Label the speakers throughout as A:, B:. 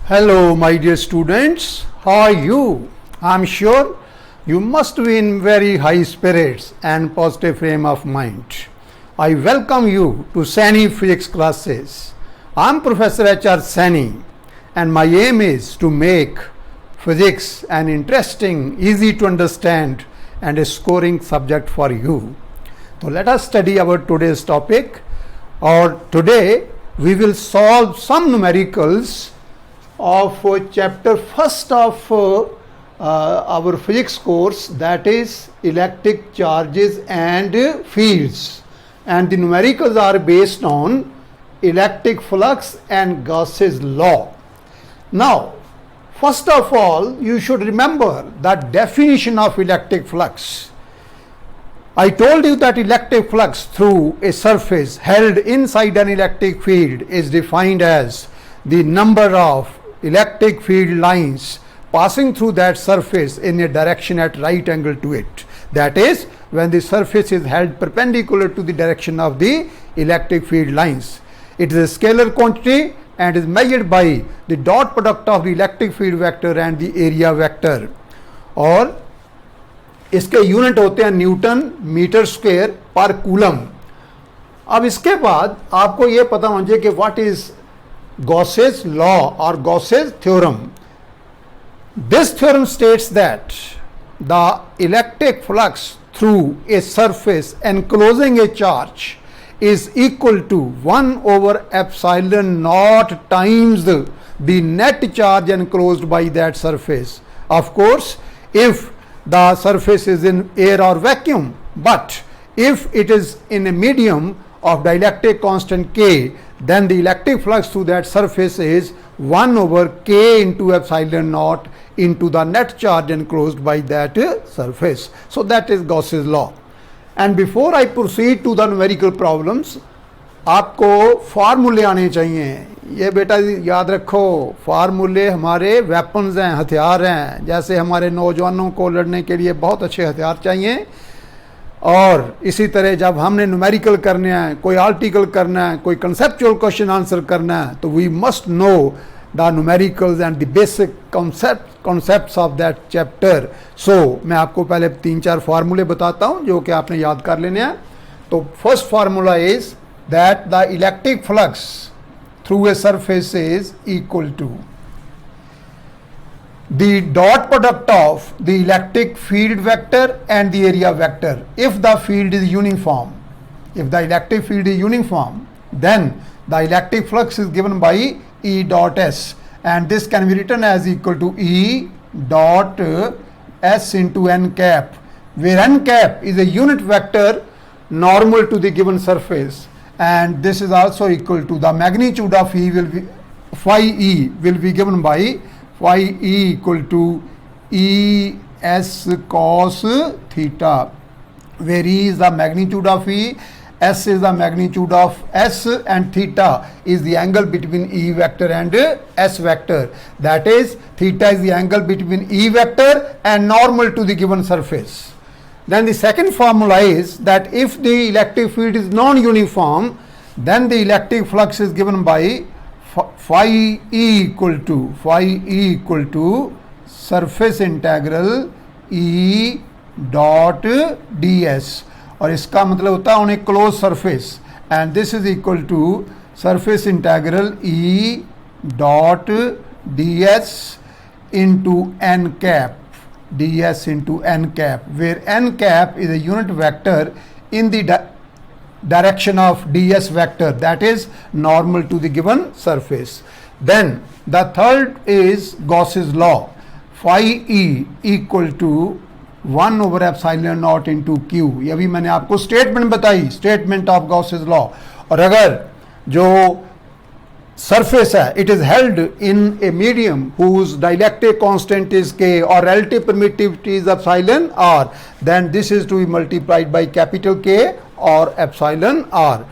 A: Hello, my dear students. How are you? I'm sure you must be in very high spirits and positive frame of mind. I welcome you to Sani Physics classes. I'm Professor H.R. Sani, and my aim is to make physics an interesting, easy to understand, and a scoring subject for you. So let us study our today's topic. Or today we will solve some numericals of chapter first of our physics course, that is electric charges and fields, and the numericals are based on electric flux and Gauss's law. Now first of all, you should remember the definition of electric flux. I told you that electric flux through a surface held inside an electric field is defined as the number of electric field lines passing through that surface in a direction at right angle to it. That is, when the surface is held perpendicular to the direction of the electric field lines. It is a scalar quantity and is measured by the dot product of the electric field vector and the area vector. और इसके unit होते हैं Newton metre square per coulomb. अब इसके बाद आपको ये पता होना चाहिए कि what is Gauss's law or Gauss's theorem. This theorem states that the electric flux through a surface enclosing a charge is equal to 1 over epsilon naught times the net charge enclosed by that surface. Of course, if the surface is in air or vacuum, but if it is in a medium of dielectric constant K, then the electric flux through that surface is 1 over K into epsilon naught into the net charge enclosed by that surface. So that is Gauss's law. And before I proceed to the numerical problems, आपको फार्मूले आने चाहिए. ये बेटा याद रखो, फार्मूले हमारे वेपन्स हैं, हथियार हैं. जैसे हमारे नौजवानों को लड़ने के लिए बहुत अच्छे हथियार चाहिए, और इसी तरह जब हमने न्यूमेरिकल करने हैं, कोई आर्टिकल करना है, कोई कंसेप्चुअल क्वेश्चन आंसर करना है, तो we must know the numericals and the basic concepts of that chapter. So मैं आपको पहले 3-4 फार्मूले बताता हूं जो कि आपने याद कर लेने हैं. तो first formula is that the electric flux through a surface is equal to the dot product of the electric field vector and the area vector if the field is uniform. If the electric field is uniform, then the electric flux is given by E dot S, and this can be written as equal to E dot S into n cap, where n cap is a unit vector normal to the given surface, and this is also equal to the magnitude of E will be phi E will be given by phi E equal to E S cos theta, where E is the magnitude of E, S is the magnitude of S, and theta is the angle between E vector and S vector. That is, theta is the angle between E vector and normal to the given surface. Then the second formula is that if the electric field is non-uniform, then the electric flux is given by phi E equal to surface integral E dot ds, और इसका मतलब होता है on a close surface, and this is equal to surface integral E dot ds into n cap, where n cap is a unit vector in the direction of ds vector, that is normal to the given surface. Then the third is Gauss's law, phi E equal to 1 over epsilon naught into Q. ये अभी मैंने आपको statement बताई, statement of Gauss's law. और अगर जो surface है, it is held in a medium whose dielectric constant is K or relative permittivity is epsilon r, then this is to be multiplied by capital K or epsilon r.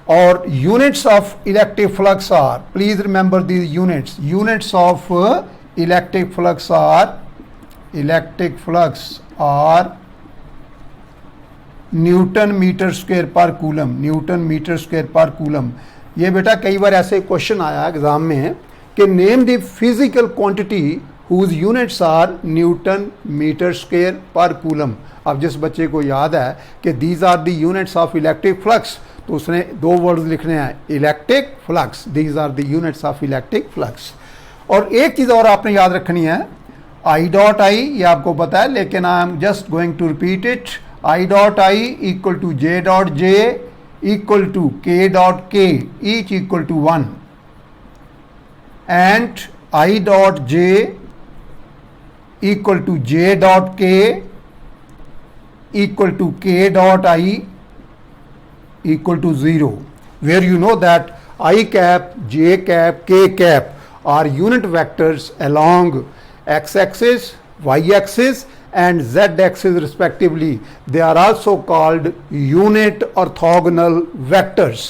A: Or units of electric flux are, please remember these units of electric flux are newton metre square per coulomb. ये बेटा कई बार ऐसे question आया exam में कि name the physical quantity whose units are newton metre square per coulomb. अब जिस बच्चे को याद है कि these are the units of electric flux, तो उसने दो वर्ड्स लिखने हैं, electric flux, these are the units of electric flux. और एक चीज़ और आपने याद रखनी है, आई डॉट आई, ये आपको पता है लेकिन I am just going to repeat it, i dot i equal to j dot j equal to k dot k, each equal to 1, and i dot j equal to j dot k equal to k dot I equal to 0, where you know that I cap, j cap, k cap are unit vectors along x-axis, y-axis and z-axis respectively. They are also called unit orthogonal vectors.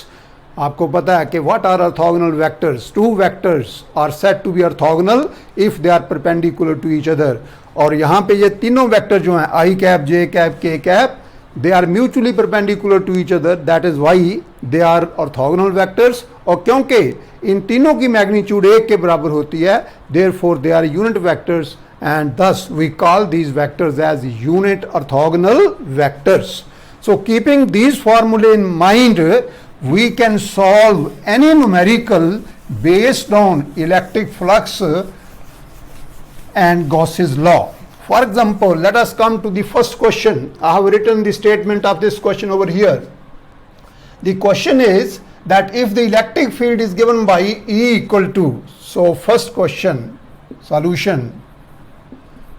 A: आपको पता है कि what are orthogonal vectors? Two vectors are said to be orthogonal if they are perpendicular to each other. और यहाँ पे ये तीनों vector जो हैं i cap, j cap, k cap, they are mutually perpendicular to each other. That is why they are orthogonal vectors. और क्योंकि इन तीनों की मैग्नीट्यूड एक के बराबर होती है, therefore they are unit vectors and thus we call these vectors as unit orthogonal vectors. So keeping these formulae in mind, we can solve any numerical based on electric flux and Gauss's law. For example, let us come to the first question. I have written the statement of this question over here. The question is that if the electric field is given by E equal to, so first question, solution,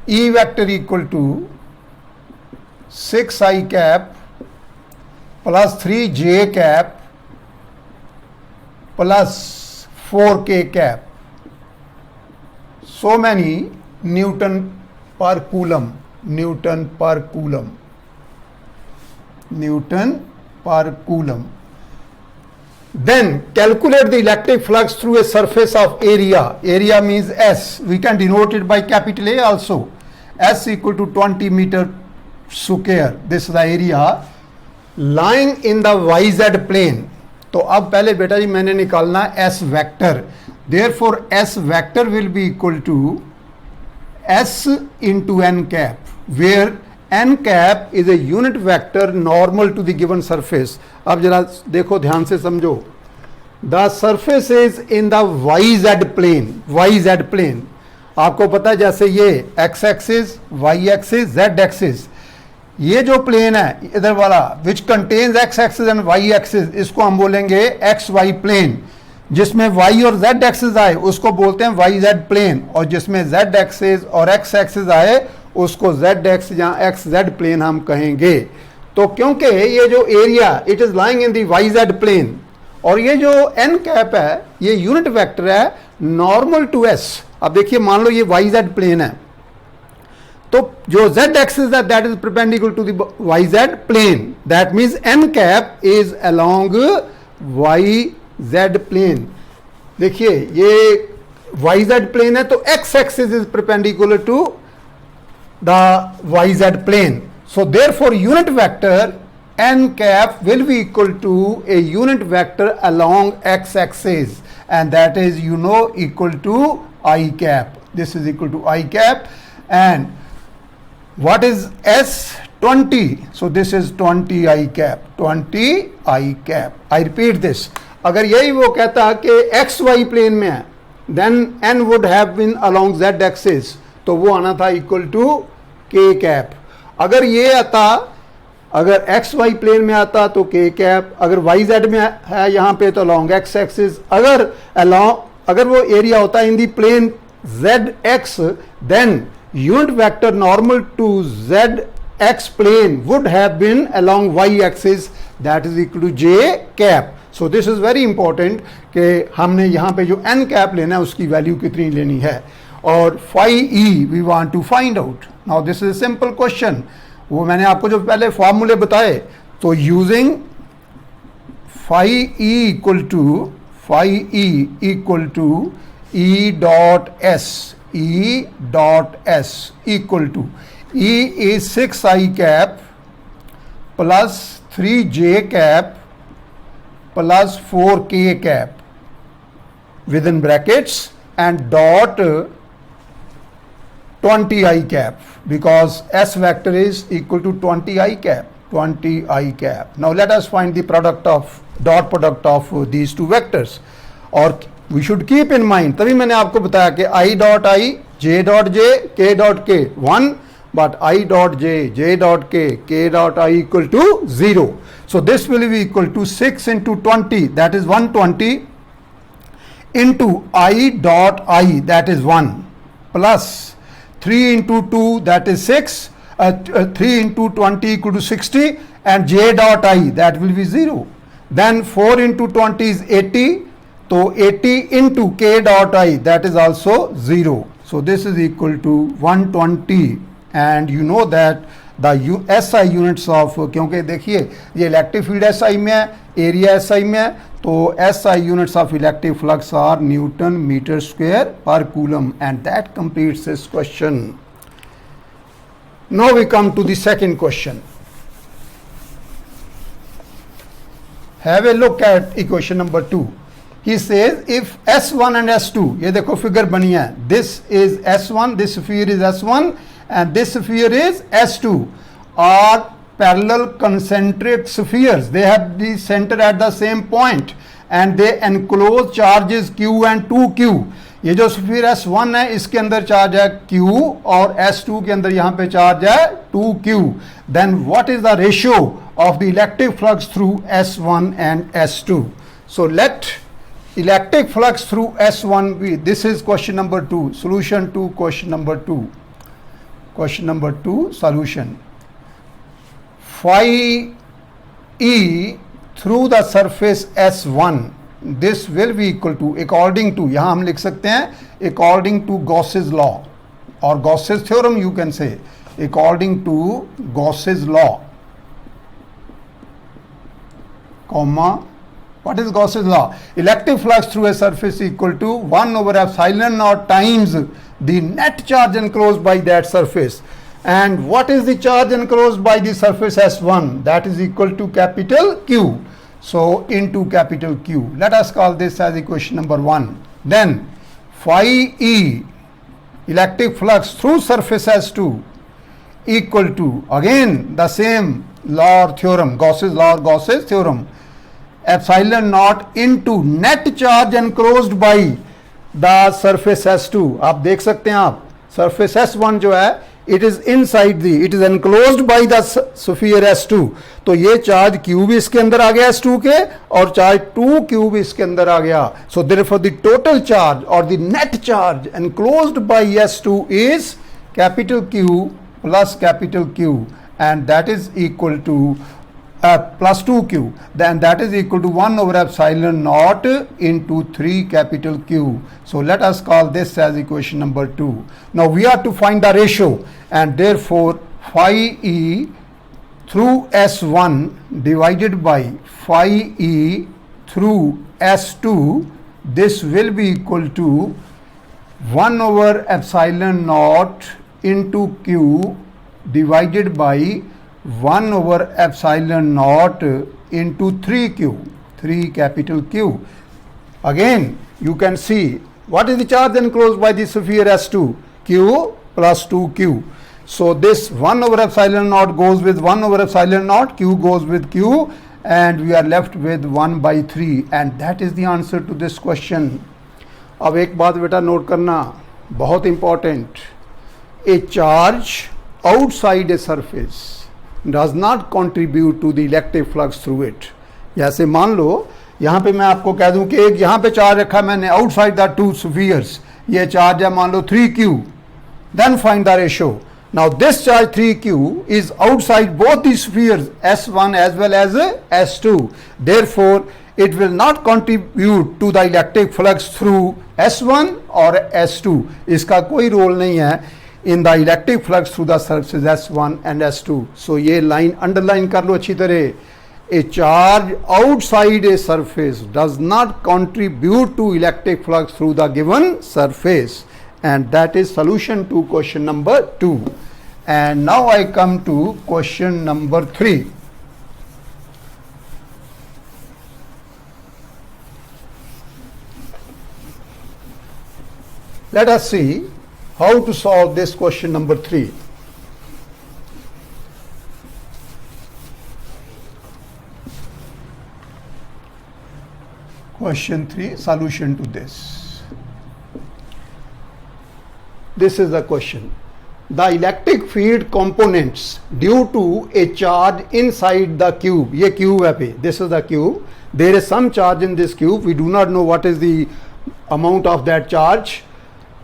A: E vector equal to 6i cap plus 3j cap plus 4k cap, so many Newton per coulomb, Newton per coulomb, Newton per coulomb. Then calculate the electric flux through a surface of area. Area means S. We can denote it by capital A also. S equal to 20 meter square. This is the area lying in the YZ plane. तो अब पहले बेटा जी मैंने निकालना S vector. Therefore S vector will be equal to S into n cap, where n cap is a unit vector normal to the given surface. अब जरा देखो ध्यान से समझो. The surface is in the YZ plane. YZ plane. आपको पता है जैसे ये x axis, y axis, z axis, ये जो प्लेन है इधर वाला which contains x axis and y axis, इसको हम बोलेंगे एक्स वाई प्लेन. जिसमें y और z एक्सिस आए उसको बोलते हैं YZ प्लेन, और जिसमें z एक्सिस और x एक्सिस आए उसको ZX या XZ प्लेन हम कहेंगे. तो क्योंकि ये जो area it is lying in the YZ plane, और ये जो n कैप है ये यूनिट वेक्टर है नॉर्मल टू s. अब देखिए मान लो ये YZ प्लेन है, तो जो z एक्सिस है that is perpendicular to the YZ plane. That means n cap is along YZ plane. देखिए ये YZ प्लेन है तो x axis is perpendicular to the YZ plane. So therefore unit vector n cap will be equal to a unit vector along x axis, and that is equal to I cap. This is equal to I cap. And what is S? 20. So this is 20 I cap. 20 I cap. I repeat this. अगर यही वो कहता कि x y plane में है then n would have been along z axis, तो वो आना था इक्वल टू के कैप. अगर ये आता, अगर एक्स वाई प्लेन में आता तो के कैप, अगर वाई जेड में है यहाँ पे तो अलॉन्ग एक्स एक्सिस, अगर वो एरिया होता in the plane Z X then unit vector normal to Z X plane would have been along Y axis, that is equal to J cap. So this is very important कि हमने यहाँ पे जो N cap लेना है उसकी value कितनी लेनी है. और phi E we want to find out. Now this is simple question. वो मैंने आपको जो पहले फॉर्मूले बताए, तो using phi E equal to E dot S, E dot S equal to E is 6i cap plus 3j cap plus 4k cap with in brackets and dot 20 I cap, because S vector is equal to 20 I cap. 20 I cap. Now let us find the dot product of these two vectors. Or we should keep in mind, तभी मैंने आपको बताया कि I dot I, J dot J, K dot K 1, but I dot J, J dot K, K dot I equal to 0. So this will be equal to 6 into 20, that is 120, into I dot I, that is 1, plus 3 into 2, that is 6, 3 into 20 equal to 60, and J dot I, that will be 0. Then 4 into 20 is 80, so 80 into K dot I, that is also 0. So this is equal to 120, and you know that the SI units of, क्योंकि देखिए ये electric field SI में है, area SI में है, तो SI units of electric flux are Newton meter square per coulomb, and that completes this question. Now we come to the second question. Have a look at equation number 2. He says if S1 and S2, ये देखो figure बनी है, this is S1, this sphere is S1 and this sphere is S2, are parallel concentric spheres. They have the center at the same point and they enclose charges Q and 2Q. ये जो sphere S1 है इसके अंदर charge है Q और S2 के अंदर यहाँ पे चार्ज है 2Q. Then what is the ratio of the electric flux through S1 and S2? So let electric flux through S1 be, this is question number 2, solution to question number 2. Question number 2, solution. Phi E through the surface S1, this will be equal to, according to, यहाँ हम लिख सकते हैं according to Gauss's law or Gauss's theorem you can say, according to Gauss's law, comma, what is Gauss's law? Electric flux through a surface equal to 1 over epsilon naught times the net charge enclosed by that surface. And what is the charge enclosed by the surface S1? That is equal to capital Q. So into capital Q. Let us call this as equation number 1. Then phi E, electric flux through surface S2, equal to, again the same law or theorem, Gauss's law or Gauss's theorem, epsilon naught into net charge enclosed by the surface S2. आप देख सकते हैं आप surface S1 जो है it is inside the, it is enclosed by the sphere S2. तो ये charge Q भी इसके अंदर आ गया S2 के और चार्ज 2Q भी इसके अंदर आ गया. So therefore the total charge or the net charge enclosed by S2 is capital Q plus capital Q, and that is equal to plus 2Q, then that is equal to 1 over epsilon naught into 3 capital Q. So let us call this as equation number 2. Now we are to find the ratio, and therefore phi E through S1 divided by phi E through S2, this will be equal to 1 over epsilon naught into Q divided by 1 over epsilon naught into 3Q, 3 capital Q. Again, you can see what is the charge enclosed by the sphere S2? Q plus 2Q. So this 1 over epsilon naught goes with 1 over epsilon naught, Q goes with Q, and we are left with 1 by 3, and that is the answer to this question. अब एक बात बेटा note करना, बहुत important. A charge outside a surface does not contribute to the electric flux through it. जैसे मान लो यहाँ पे मैं आपको कह दूं कि एक यहाँ पे चार्ज रखा मैंने outside the two spheres, ये चार्ज है मान लो 3Q, then find the ratio. Now this charge 3Q is outside both the spheres S1 as well as S2. Therefore it will not contribute to the electric flux through S1 or S2. इसका कोई role नहीं है in the electric flux through the surfaces S1 and S2. So ये line underline कर लो अच्छी तरह. A charge outside a surface does not contribute to electric flux through the given surface, and that is solution to question number 2. And now I come to question number 3. Let us see how to solve this question number 3. Question 3, solution to this. This is the question. The electric field components due to a charge inside the cube. ये cube है पे. This is the cube. There is some charge in this cube. We do not know what is the amount of that charge.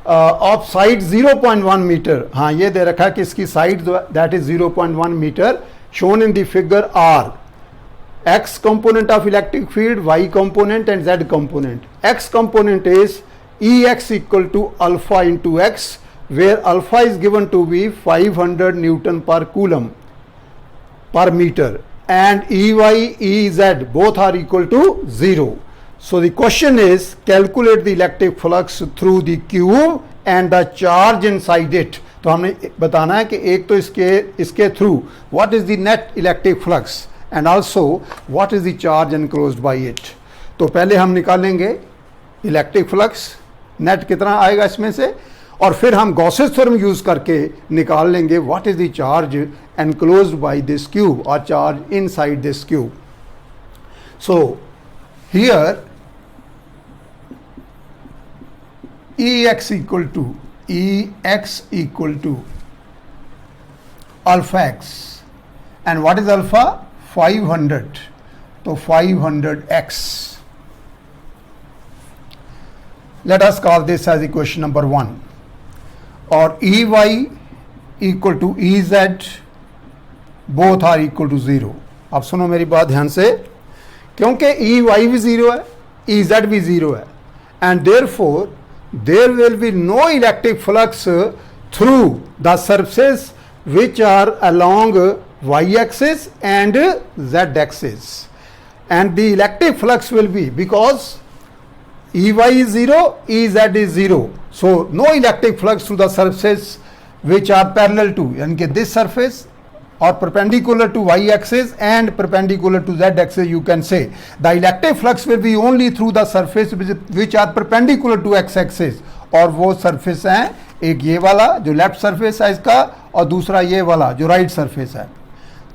A: Of side 0.1 meter. हाँ ये दे रखा है कि इसकी side that is 0.1 meter shown in the figure are X component of electric field, Y component and Z component. X component is Ex equal to alpha into X, where alpha is given to be 500 Newton per coulomb per meter, and Ey, Ez both are equal to 0. So the question is calculate the electric flux through the cube and the charge inside it. तो हमने बताना है कि एक तो इसके through what is the net electric flux and also what is the charge enclosed by it. तो पहले हम निकालेंगे इलेक्ट्रिक फ्लक्स नेट कितना आएगा इसमें से, और फिर हम गॉसेस थ्योरम यूज करके निकाल लेंगे what is the charge enclosed by this cube और charge inside this cube. So here Ex equal to alpha x, and what is alpha? 500. So 500x. Let us call this as equation number 1. Or Ey equal to Ez, both are equal to 0. अब सुनो मेरी बात ध्यान से, क्योंकि Ey भी 0 है, Ez भी 0 है, and therefore there will be no electric flux through the surfaces which are along y-axis and z-axis, and the electric flux will be, because Ey is 0, Ez is 0, so no electric flux through the surfaces which are parallel to, यानी this surface or perpendicular to y-axis and perpendicular to z-axis. You can say the electric flux will be only through the surface which are perpendicular to x-axis, और वो surface हैं एक ये वाला जो left surface है इसका और दूसरा ये वाला जो राइट सरफेस है.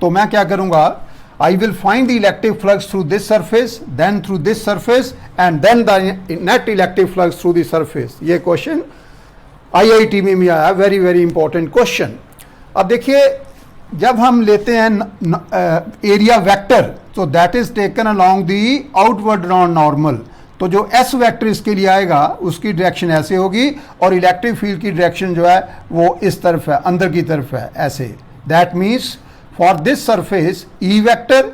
A: तो मैं क्या करूंगा, I will find the electric flux through this surface, then through this surface, and then the net electric flux through the surface. ये क्वेश्चन IIT में भी आया, वेरी वेरी इंपॉर्टेंट क्वेश्चन. अब देखिए जब हम लेते हैं एरिया वेक्टर, तो that is taken along the outward normal, तो जो एस वेक्टर इसके लिए आएगा उसकी डायरेक्शन ऐसे होगी और इलेक्ट्रिक फील्ड की डायरेक्शन जो है वो इस तरफ है, अंदर की तरफ है ऐसे. That means for this surface E vector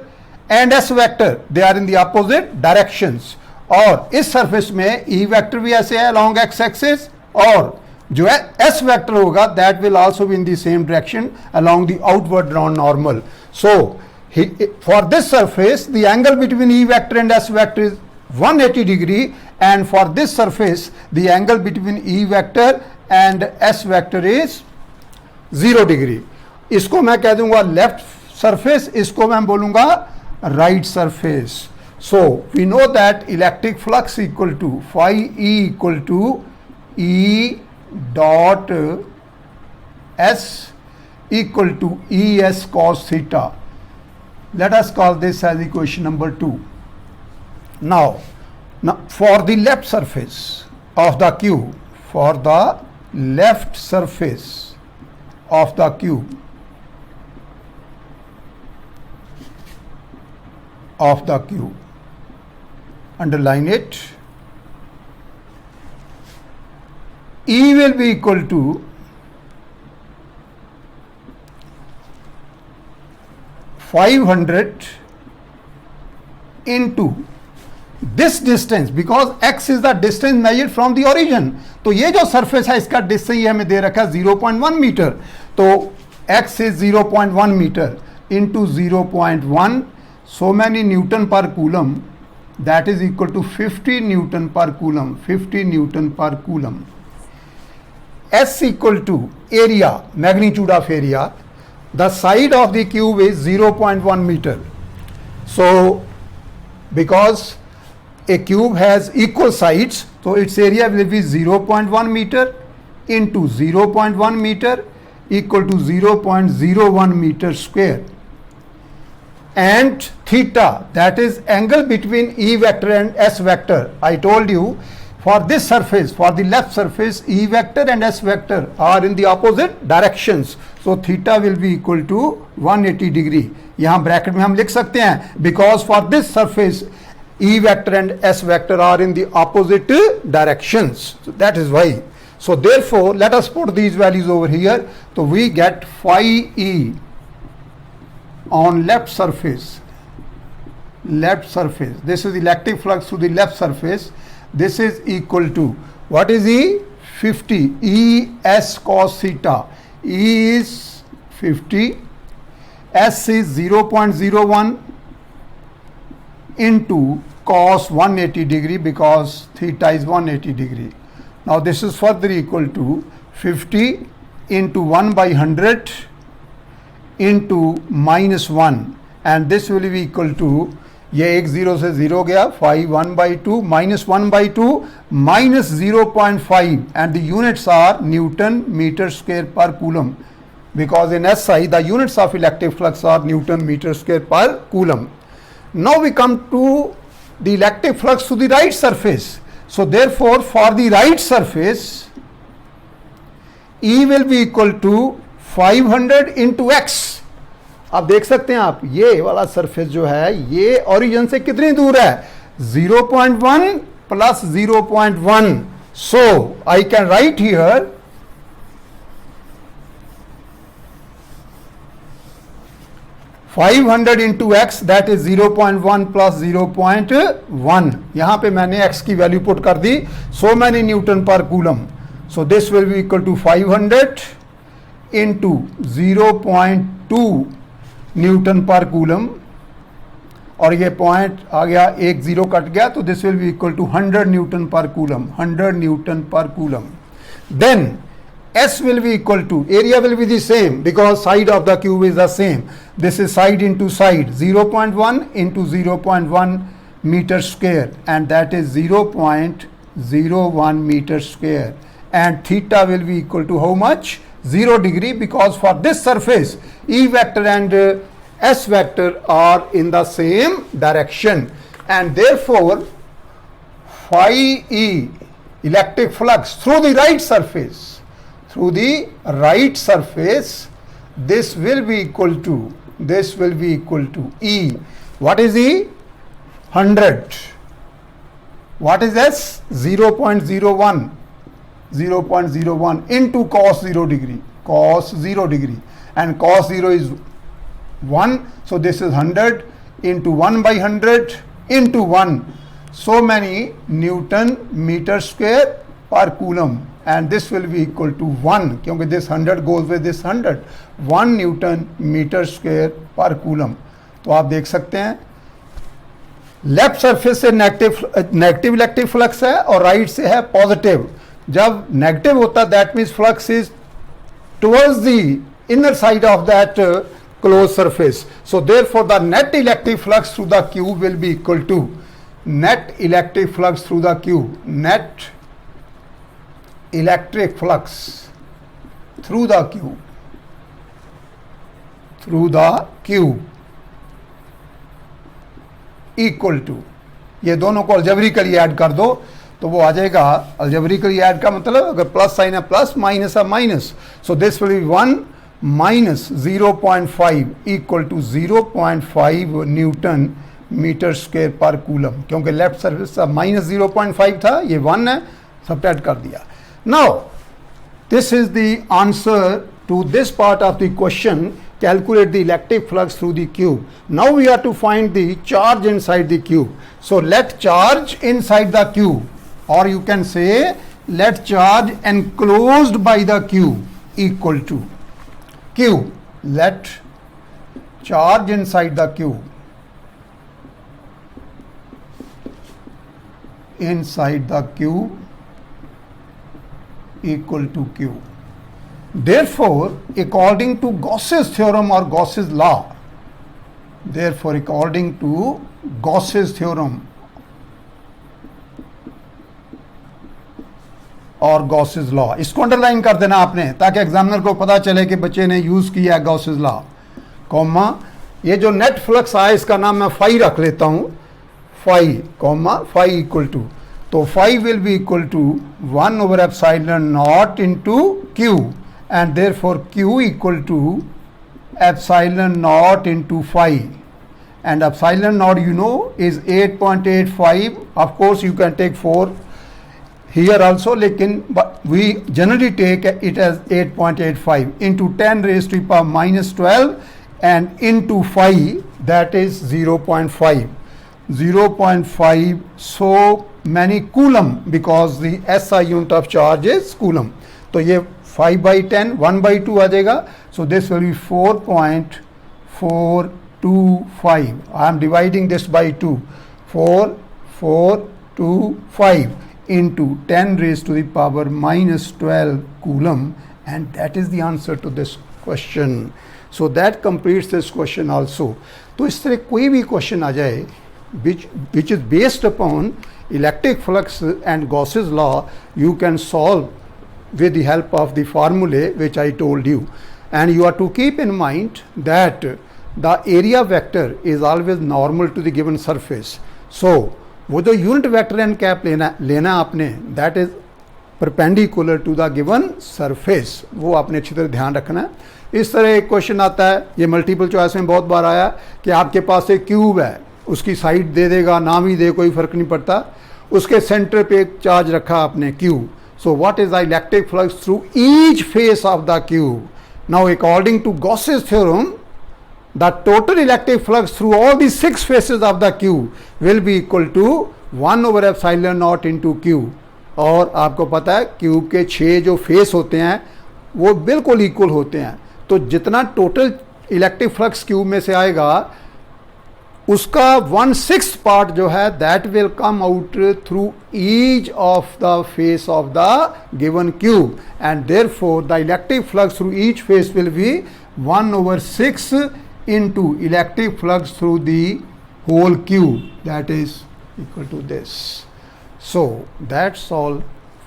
A: and S vector they are in the opposite directions, और इस सरफेस में ई वेक्टर भी ऐसे है अलोंग एक्स एक्सिस, और जो है एस वेक्टर होगा that will also be in the same direction along the outward normal. So for this surface the angle between E vector and S vector is 180 degree, and for this surface the angle between E vector and S vector is 0 degree. इसको मैं कह दूंगा left surface, इसको मैं बोलूंगा right surface. So we know that electric flux equal to phi E equal to E dot S equal to ES cos theta. Let us call this as equation number 2. Now for the left surface of the cube, for the left surface of the cube underline it, E will be equal to (500) into this distance, because x is the distance measured from the origin. तो ये जो surface है इसका distance ये हमें दे रखा है 0.1 metre, तो x is 0.1 metre into 0.1, so many Newton per coulomb, that is equal to 50 Newton per coulomb, 50 Newton per coulomb. S equal to area, magnitude of area, the side of the cube is 0.1 meter. So because a cube has equal sides, so its area will be 0.1 meter into 0.1 meter equal to 0.01 meter square. And theta, that is angle between E vector and S vector. I told you for this surface, for the left surface, E vector and S vector are in the opposite directions. So theta will be equal to 180 degree. यहाँ bracket में हम लिख सकते हैं because for this surface E vector and S vector are in the opposite directions. So that is why. So therefore, let us put these values over here. So we get phi E on left surface. This is electric flux to the left surface. This is equal to, what is E? 50 E S cos theta. E is 50, S is 0.01 into cos 180 degree because theta is 180 degree. Now this is further equal to 50 into 1 by 100 into minus 1, and this will be equal to, ये एक zero से zero गया, phi 1 by 2 minus 1 by 2 minus 0.5, and the units are Newton meter square per coulomb, because in SI the units of electric flux are Newton meter square per coulomb. Now we come to the electric flux to the right surface. So therefore for the right surface E will be equal to 500 into x. आप देख सकते हैं आप, ये वाला surface जो है ये ओरिजिन से कितनी दूर है? 0.1 plus 0.1. So I can write here (500) into x, that is 0.1 plus 0.1. यहाँ पे मैंने x की वैल्यू पुट कर दी, so many Newton per coulomb. So this will be equal to 500 into 0.2 Newton per coulomb, और ये पॉइंट आ गया, एक जीरो कट गया, तो this will be equal to 100 newton per coulomb. 100 newton per coulomb. Then S will be equal to, area will be the same because side of the cube is the same. This is side into side, 0.1 into 0.1 meter square, and that is 0.01 meter square. And theta will be equal to how much? 0 degree, because for this surface E vector and S vector are in the same direction, and therefore phi E electric flux through the right surface, this will be equal to E. What is E? 100. What is S? 0.01 into cos 0 degree, and cos 0 is 1, so this is 100 into 1 by 100 into 1, so many Newton meter square per coulomb, and this will be equal to 1 क्योंकि this 100 goes with this 100, 1 Newton meter square per coulomb. तो आप देख सकते हैं left surface से negative electric flux है और right से है पॉजिटिव. जब नेगेटिव होता है that means flux is towards the inner side of that close surface. So therefore the net electric flux through the cube will be equal to net electric flux through the cube, net electric flux through the cube equal to, ये दोनों को algebraically add कर दो तो वो आ जाएगा. Algebraically add का मतलब अगर प्लस साइन है प्लस, माइनस है minus, so this will be 1 minus 0.5 equal to 0.5 newton metre square per coulomb, क्योंकि लेफ्ट सरफेस का माइनस 0.5 था, ये 1 है, सबट्रैक्ट कर दिया. Now this is the answer to this part of the question. Calculate the electric flux through the cube. Now we have to find the charge inside the cube. So let charge inside the cube, or you can say let charge enclosed by the cube equal to cube. Let charge inside the cube equal to cube. Therefore, according to Gauss's theorem or Gauss's law, और Gauss's law. इसको underline कर देना आपने ताकि examiner को पता चले कि बच्चे ने यूज़ किया गॉसेस लॉ, कॉमा ये जो नेट फ्लक्स आया इसका नाम मैं फाई रख लेता हूँ, phi comma phi equal to, तो phi will be equal to 1 over epsilon naught into q and therefore q equal to epsilon naught into phi, and epsilon naught you know is 8.85. Of course you can take 4 here also, lekin we generally take it as 8.85 into 10 raised to the power minus 12 and into phi, that is 0.5. 0.5 so many coulomb because the SI unit of charge is coulomb. तो ये 5 by 10 1 by 2 आ जाएगा. So this will be 4.425. I am dividing this by 2. 4.425 into 10 raised to the power minus 12 coulomb, and that is the answer to this question. So that completes this question also. तो इस तरह कोई भी question आ जाए which is based upon electric flux and Gauss's law, you can solve with the help of the formulae which I told you. And you are to keep in mind that the area vector is always normal to the given surface. So वो जो unit vector and cap लेना आपने, that is perpendicular to the given surface, वो आपने अच्छी तरह ध्यान रखना है. इस तरह एक क्वेश्चन आता है, ये मल्टीपल चॉइस में बहुत बार आया, कि आपके पास एक क्यूब है, उसकी साइड दे देगा ना भी दे कोई फर्क नहीं पड़ता, उसके सेंटर पे एक चार्ज रखा आपने cube. So what is the electric flux through each face of the cube? Now according to Gauss's theorem the total electric flux through all the 6 faces of the cube will be equal to 1 over epsilon naught into q. और आपको पता है cube के 6 जो face होते हैं वो बिल्कुल इक्वल होते हैं, तो जितना टोटल इलेक्ट्रिक फ्लक्स क्यूब में से आएगा उसका 1/6 पार्ट जो है that will come out through each of the face of the given cube, and therefore the electric flux through each face will be 1/6 into electric flux through the whole cube, that is equal to this. So that's all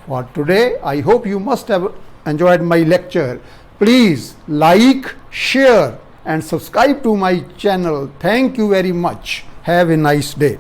A: for today. I hope you must have enjoyed my lecture. Please like, share and subscribe to my channel. Thank you very much. Have a nice day.